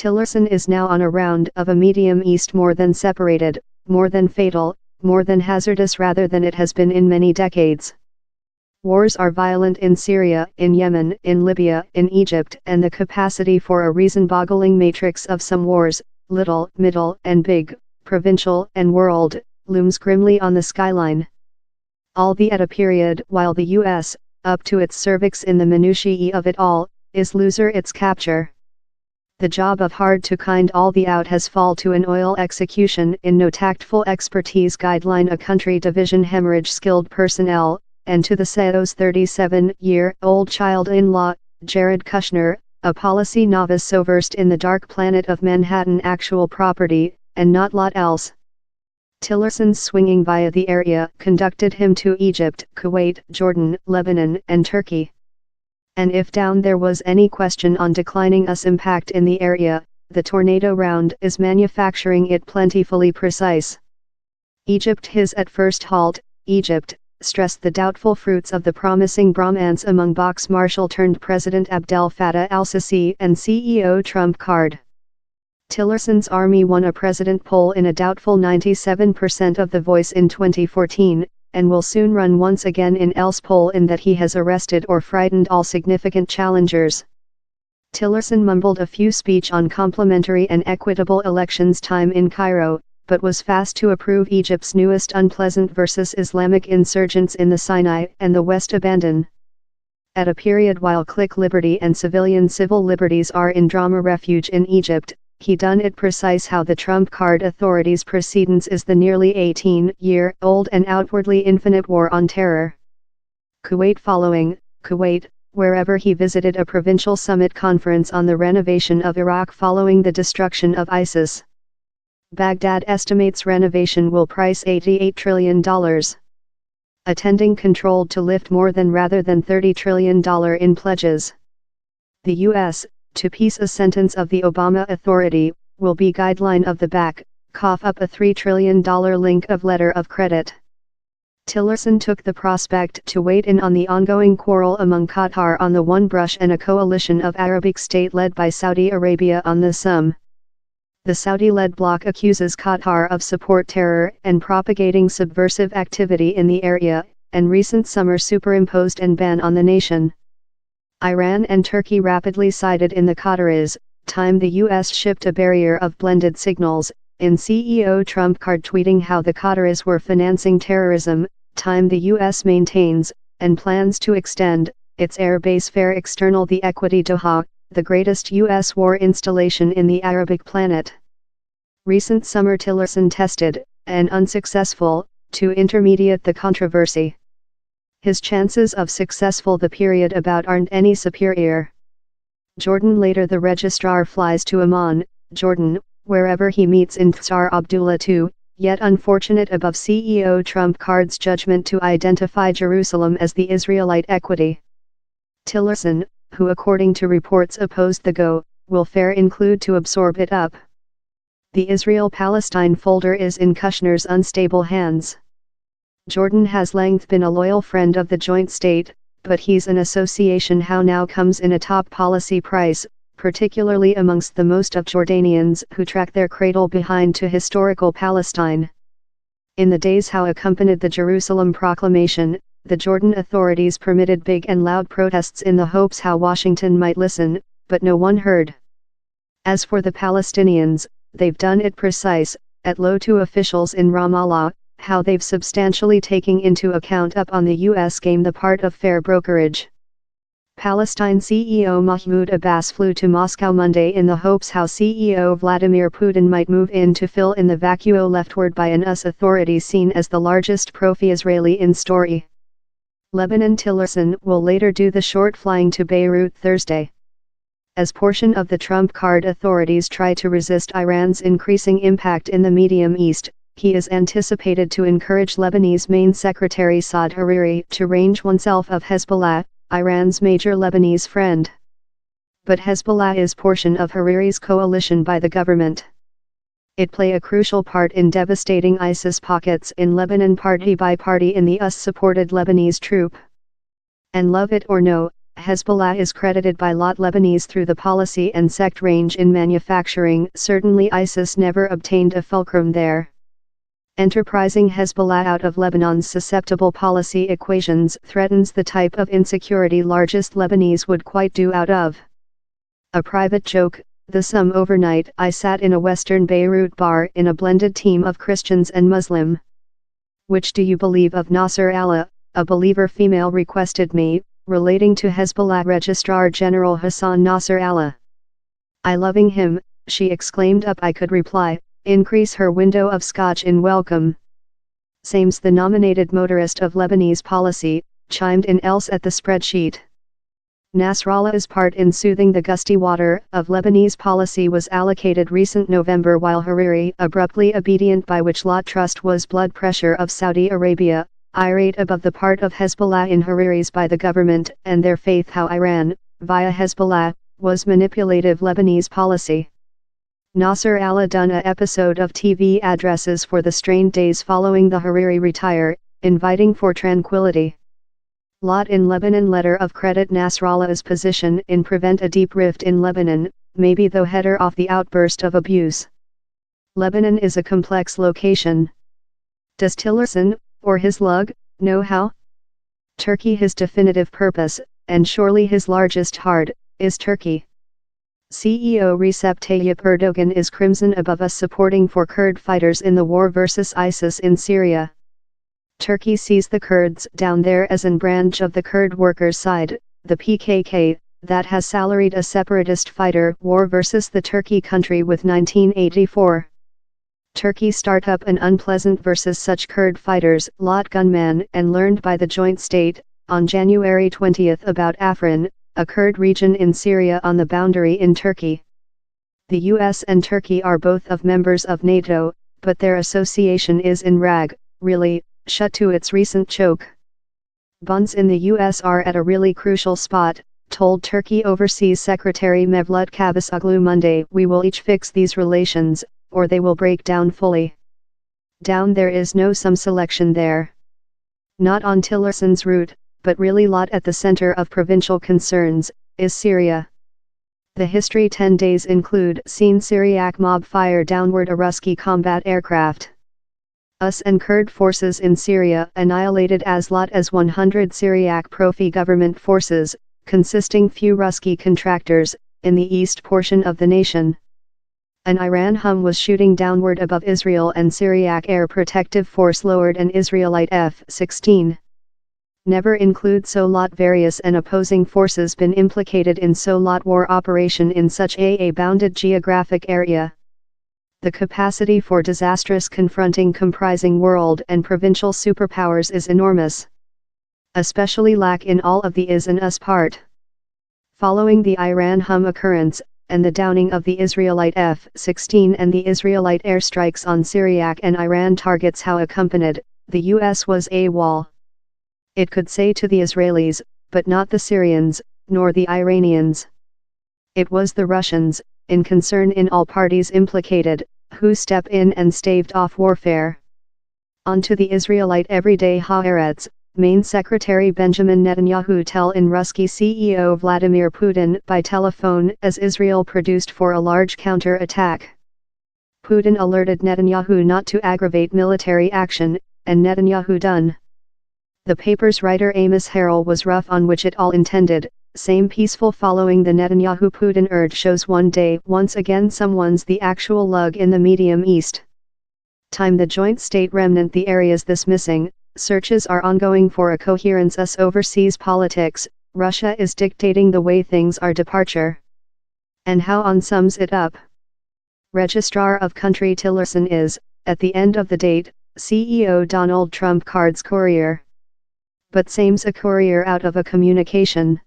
Tillerson is now on a round of a medium east more than separated, more than fatal, more than hazardous rather than it has been in many decades. Wars are violent in Syria, in Yemen, in Libya, in Egypt, and the capacity for a reason-boggling matrix of some wars, little, middle, and big, provincial, and world, looms grimly on the skyline. All at a period while the U.S., up to its cervix in the minutiae of it all, is loser its capture. The job of hard to kind all out has fall to an oil execution in no tactful expertise guideline a country division hemorrhage skilled personnel, and to the CEO's 37-year-old child-in-law, Jared Kushner, a policy novice so versed in the dark planet of Manhattan actual property, and not lot else. Tillersons swinging via the area conducted him to Egypt, Kuwait, Jordan, Lebanon, and Turkey. And if down there was any question on declining us impact in the area, the tornado round is manufacturing it plentifully precise. Egypt his at first halt, Egypt, stressed the doubtful fruits of the promising bromance among box marshal turned President Abdel Fattah al-Sisi and CEO Trump card. Tillerson's army won a president poll in a doubtful 97% of the voice in 2014, and will soon run once again in else poll in that he has arrested or frightened all significant challengers. Tillerson mumbled a few speech on complementary and equitable elections time in Cairo, but was fast to approve Egypt's newest unpleasant versus Islamic insurgents in the Sinai and the West abandon. At a period while click liberty and civilian civil liberties are in drama refuge in Egypt, he done it precise how the Trump card authorities' precedence is the nearly 18-year-old and outwardly infinite war on terror. Kuwait following, Kuwait, wherever he visited a provincial summit conference on the renovation of Iraq following the destruction of ISIS. Baghdad estimates renovation will price $88 trillion. Attending controlled to lift more than rather than $30 trillion in pledges. The U.S., to piece a sentence of the Obama authority, will be guideline of the back, cough up a $3 trillion link of letter of credit. Tillerson took the prospect to wait in on the ongoing quarrel among Qatar on the one brush and a coalition of Arabic state led by Saudi Arabia on the some. The Saudi-led bloc accuses Qatar of support terror and propagating subversive activity in the area, and recent summer superimposed an ban on the nation. Iran and Turkey rapidly sided in the Qataris, time the U.S. shipped a barrier of blended signals, in CEO Trump card tweeting how the Qataris were financing terrorism, time the U.S. maintains, and plans to extend, its air base fair external the Equity Doha, the greatest U.S. war installation in the Arabic planet. Recent summer Tillerson tested, and unsuccessful, to intermediate the controversy. His chances of successful the period about aren't any superior. Jordan later the registrar flies to Amman, Jordan, wherever he meets in Tsar Abdullah II, yet unfortunate above CEO Trump card's judgment to identify Jerusalem as the Israelite equity. Tillerson, who according to reports opposed the go, will fare include to absorb it up. The Israel-Palestine folder is in Kushner's unstable hands. Jordan has length been a loyal friend of the joint state, but he's an association how now comes in a top policy price, particularly amongst the most of Jordanians who track their cradle behind to historical Palestine. In the days how accompanied the Jerusalem proclamation, the Jordan authorities permitted big and loud protests in the hopes how Washington might listen, but no one heard. As for the Palestinians, they've done it precise, at low to officials in Ramallah, how they've substantially taken into account up on the U.S. game the part of fair brokerage. Palestine CEO Mahmoud Abbas flew to Moscow Monday in the hopes how CEO Vladimir Putin might move in to fill in the vacuo leftward by an US authority seen as the largest pro-Israeli in story. Lebanon Tillerson will later do the short flying to Beirut Thursday. As portion of the Trump card authorities try to resist Iran's increasing impact in the Medium East, he is anticipated to encourage Lebanese Main Secretary Saad Hariri to range oneself of Hezbollah, Iran's major Lebanese friend. But Hezbollah is portion of Hariri's coalition by the government. It play a crucial part in devastating ISIS pockets in Lebanon party by party in the US-supported Lebanese troop. And love it or no, Hezbollah is credited by lot Lebanese through the policy and sect range in manufacturing. Certainly ISIS never obtained a fulcrum there. Enterprising Hezbollah out of Lebanon's susceptible policy equations threatens the type of insecurity largest Lebanese would quite do out of. A private joke, the sum overnight I sat in a western Beirut bar in a blended team of Christians and Muslim. Which do you believe of Nasser Allah? A believer female requested me, relating to Hezbollah Registrar General Hassan Nasser Allah. I loving him, she exclaimed up I could reply, increase her window of scotch in welcome. Same's the nominated motorist of Lebanese policy, chimed in else at the spreadsheet. Nasrallah's part in soothing the gusty water of Lebanese policy was allocated recent November while Hariri abruptly obedient by which lot trust was blood pressure of Saudi Arabia, irate above the part of Hezbollah in Hariri's by the government and their faith how Iran, via Hezbollah, was manipulative Lebanese policy. Nasser Allah done a episode of TV addresses for the strained days following the Hariri retire, inviting for tranquility. Lot in Lebanon letter of credit Nasrallah's position in prevent a deep rift in Lebanon, maybe though header off the outburst of abuse. Lebanon is a complex location. Does Tillerson, or his lug, know how? Turkey his definitive purpose, and surely his largest heart, is Turkey. CEO Recep Tayyip Erdogan is crimson above us supporting for Kurd fighters in the war versus ISIS in Syria. Turkey sees the Kurds down there as an branch of the Kurd workers' side, the PKK, that has salaried a separatist fighter war versus the Turkey country with 1984. Turkey start up an unpleasant versus such Kurd fighters lot gunman and learned by the joint state, on January 20 about Afrin, a Kurd region in Syria on the boundary in Turkey. The US and Turkey are both of members of NATO, but their association is in rag, really, shut to its recent choke. Bonds in the US are at a really crucial spot, told Turkey Overseas Secretary Mevlut Cavusoglu Monday. We will each fix these relations, or they will break down fully. Down there is no some selection there. Not on Tillerson's route, but really lot at the center of provincial concerns, is Syria. The history 10 days include seen Syriac mob fire downward a Ruski combat aircraft. US and Kurd forces in Syria annihilated as lot as 100 Syriac Profi government forces, consisting few Ruski contractors, in the east portion of the nation. An Iran Hum was shooting downward above Israel and Syriac Air Protective Force lowered an Israelite F-16. Never include so lot various and opposing forces been implicated in so lot war operation in such a bounded geographic area. The capacity for disastrous confronting comprising world and provincial superpowers is enormous. Especially lack in all of the is and us part. Following the Iran Hum occurrence, and the downing of the Israelite F-16 and the Israelite airstrikes on Syriac and Iran targets how accompanied, the US was AWOL. It could say to the Israelis, but not the Syrians, nor the Iranians. It was the Russians, in concern in all parties implicated, who step in and staved off warfare. On to the Israelite everyday Haaretz, Main Secretary Benjamin Netanyahu tell in Ruski CEO Vladimir Putin by telephone as Israel produced for a large counter-attack. Putin alerted Netanyahu not to aggravate military action, and Netanyahu done. The paper's writer Amos Harrell was rough on which it all intended, same peaceful following the Netanyahu-Putin urge shows one day once again someone's the actual lug in the Medium East. Time the joint state remnant the areas this missing, searches are ongoing for a coherence us overseas politics, Russia is dictating the way things are departure. And how on sums it up. Registrar of Country Tillerson is, at the end of the date, CEO Donald Trump cards Courier. But same's a courier out of a communication.